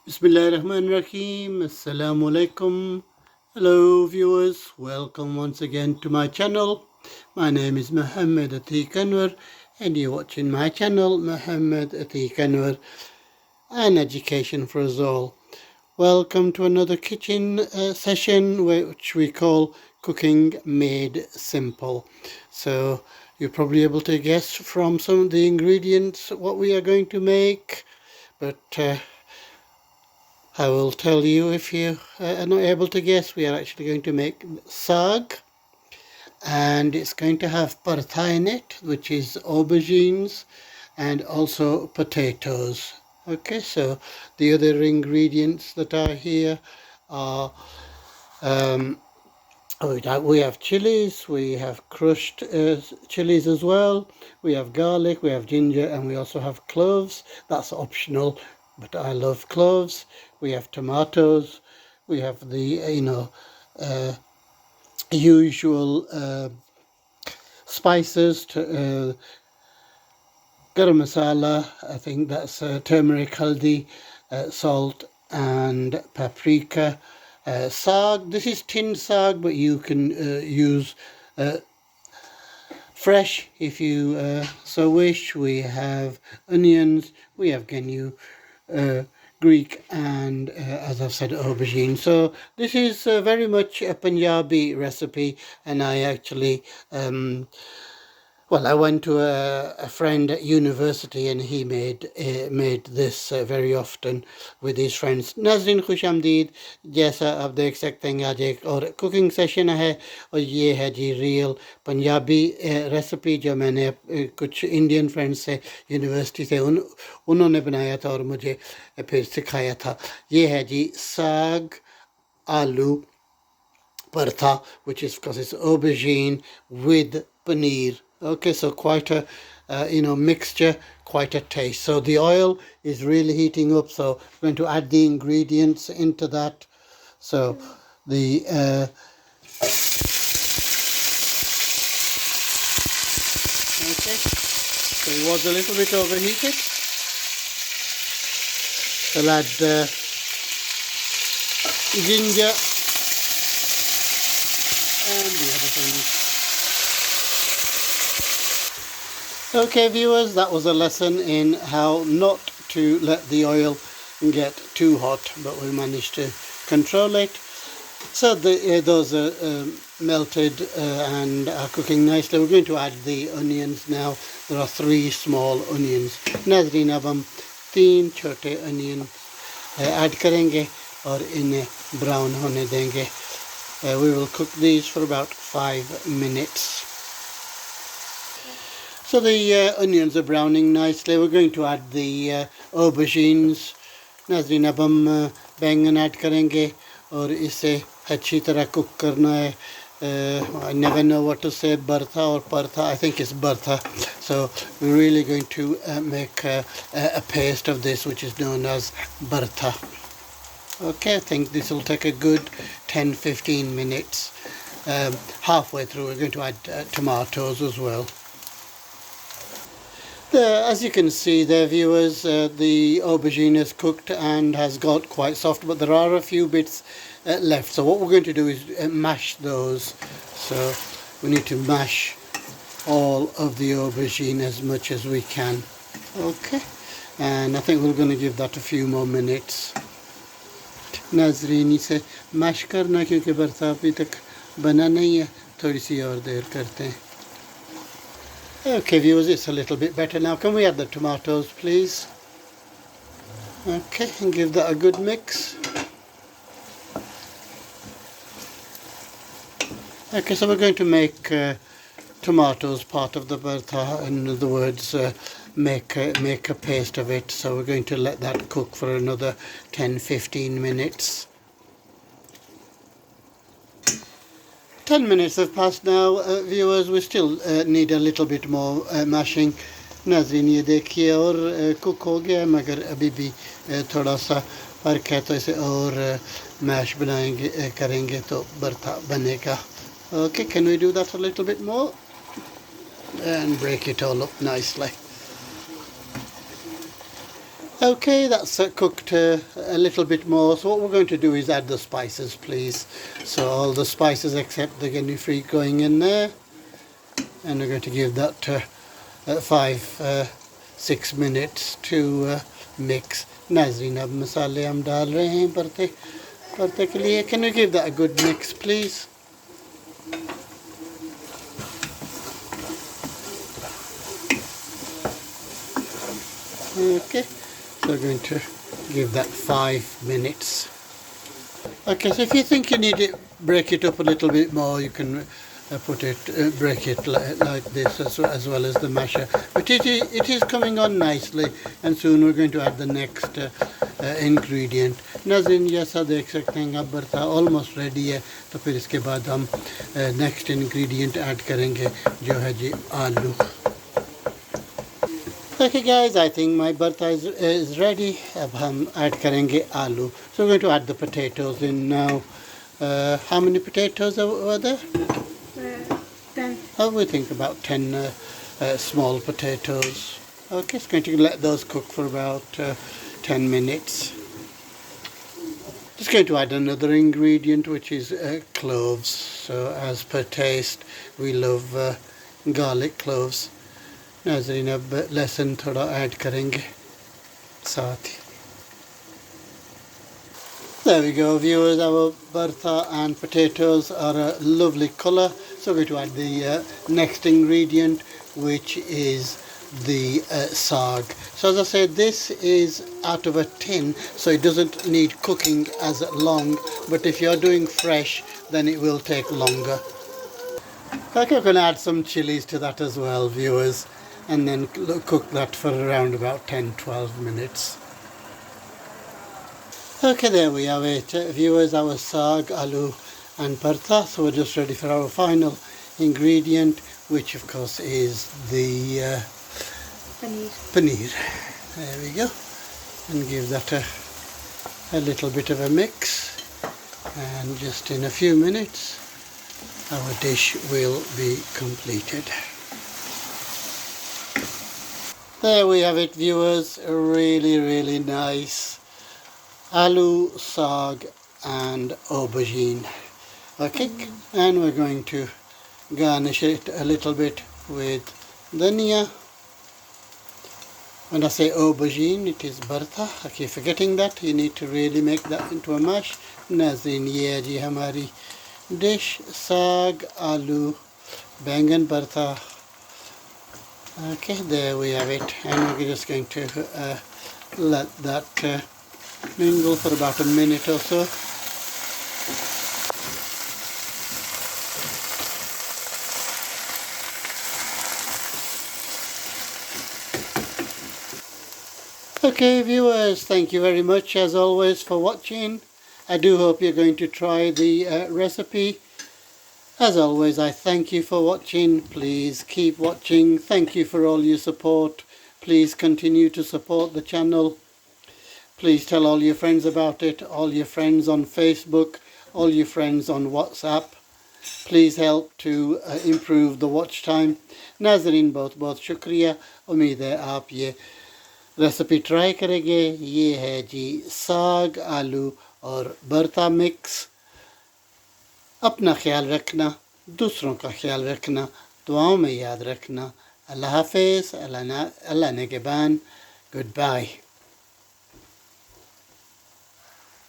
Bismillahirrahmanirrahim. Assalamu alaikum. Hello viewers, welcome once again to my channel. My name is Muhammad Atiq Anwar and you're watching my channel Muhammad Atiq Anwar, and education for us all. Welcome to another kitchen session which we call Cooking Made Simple. So you're probably able to guess from some of the ingredients what we are going to make, but I will tell you if you are not able to guess. We are actually going to make saag, and it's going to have bharta in it, which is aubergines, and also potatoes. Okay, so the other ingredients that are here are we have chilies, we have crushed chilies as well, we have garlic, we have ginger, and we also have cloves. That's optional, but I love cloves. We have tomatoes, we have the usual spices, garam masala, I think that's turmeric, haldi, salt and paprika. Saag, this is tin saag, but you can use fresh if you so wish. We have onions, we have gnu, Greek, and as I've said, aubergine. So this is very much a Punjabi recipe, and I actually I went to a friend at university and he made this very often with his friends. नाज़रीन खुश आमदीद, जैसा आप देख सकते हैं आज एक और कुकिंग सेशन है, और ये है जी रियल पंजाबी रेसिपी जो मैंने कुछ इंडियन फ्रेंड्स से यूनिवर्सिटी से उन्होंने बनाया था और मुझे फिर सिखाया था. ये है जी साग aloo bharta, which is because it's aubergine with paneer. Okay, so quite a mixture, quite a taste. So the oil is really heating up, so we're going to add the ingredients into that. So the okay, so it was a little bit overheated. We'll add ginger and the other things. Okay viewers, that was a lesson in how not to let the oil get too hot, but we managed to control it. So those are melted and are cooking nicely. We're going to add the onions now. There are 3 small onions. नाज़रीन अब हम 3 छोटे onion add करेंगे और इन्हें brown होने देंगे. We will cook these for about 5 minutes. So the onions are browning nicely. We're going to add the aubergines. नाज़रीन अब हम बैंगन ऐड करेंगे और इसे अच्छी तरह कुक करना है. I never know what to say, bharta or partha. I think it's bharta. So we're really going to make a paste of this, which is known as bharta. Okay, I think this will take a good 10-15 minutes. Halfway through we're going to add tomatoes as well. As you can see there viewers, the aubergine is cooked and has got quite soft, but there are a few bits left. So what we're going to do is mash those. So we need to mash all of the aubergine as much as we can. Okay, and I think we're going to give that a few more minutes. नाज़रीन इसे mash करना क्योंकि बर्ता अभी तक बना नहीं है, थोड़ी सी और देर करते हैं. Okay viewers, it's a little bit better now. Can we add the tomatoes please? Okay, and give that a good mix. Okay, so we're going to make tomatoes part of the bharta. In other words, make a paste of it. So we're going to let that cook for another 10-15 minutes. 10 minutes have passed now viewers. We still need a little bit more mashing. नाज़रीन ये देखिए और cook हो गया, मगर अभी भी थोड़ा सा फर्क है, तो इसे और मैश बनाएंगे करेंगे तो बर्ता बनेगा. Okay, can we do that a little bit more and break it all up nicely? Okay, that's cooked a little bit more. So what we're going to do is add the spices, please. So all the spices except the guinea freak going in there. And we're going to give that 5-6 minutes to mix. नाज़रीन अब मसाले हम डाल रहे हैं भरते के लिए. Can you give that a good mix, please? Okay, so we're going to give that 5 minutes. Okay, so if you think you need it, break it up a little bit more, you can break it like this as well as the masher. But it is coming on nicely, and soon we're going to add the next ingredient. नाज़रीन जैसा देख सकते हैं अब भरता almost ready है, तो फिर इसके बाद हम next ingredient add करेंगे जो है जी आलू. Okay guys, I think my bharta is ready. अब हम add करेंगे आलू. So we're going to add the potatoes in now. How many potatoes were there? 10. We think about 10 small potatoes. Okay, it's going to let those cook for about 10 minutes. Just going to add another ingredient, which is cloves. So as per taste, we love garlic cloves. नाज़रीन अब लहसुन थोड़ा add करेंगे साथ ही. There we go, viewers. Our bharta and potatoes are a lovely colour. So we're going to add the next ingredient, which is the saag. So as I said, this is out of a tin, so it doesn't need cooking as long. But if you're doing fresh, then it will take longer. Okay, we're going to add some chilies to that as well, viewers, and then cook that for around about 10-12 minutes. Okay, there we have it, viewers, our saag, aloo and bharta. So we're just ready for our final ingredient, which of course is the paneer. There we go. And give that a little bit of a mix. And just in a few minutes, our dish will be completed. There we have it, viewers. Really, really nice aloo, saag and aubergine. Okay, and we're going to garnish it a little bit with dhania. When I say aubergine, it is bharta. I keep forgetting that. You need to really make that into a mash. नाज़रीन ये है जी हमारी dish, saag, aloo, baigan bharta. Okay, there we have it, and we're just going to let that mingle for about a minute or so. Okay, viewers, thank you very much as always for watching. I do hope you're going to try the recipe. As always, I thank you for watching. Please keep watching. Thank you for all your support. Please continue to support the channel. Please tell all your friends about it, all your friends on Facebook, all your friends on WhatsApp. Please help to improve the watch time. नाज़रीन बहुत बहुत शुक्रिया. उम्मीद है आप ये recipe try करेंगे. ये है जी साग, आलू और बर्ता मिक्स. अपना ख्याल रखना, दूसरों का ख्याल रखना, दुआओं में याद रखना. अल्लाह हाफ़िज़, अल्लाह निगहबान. Goodbye.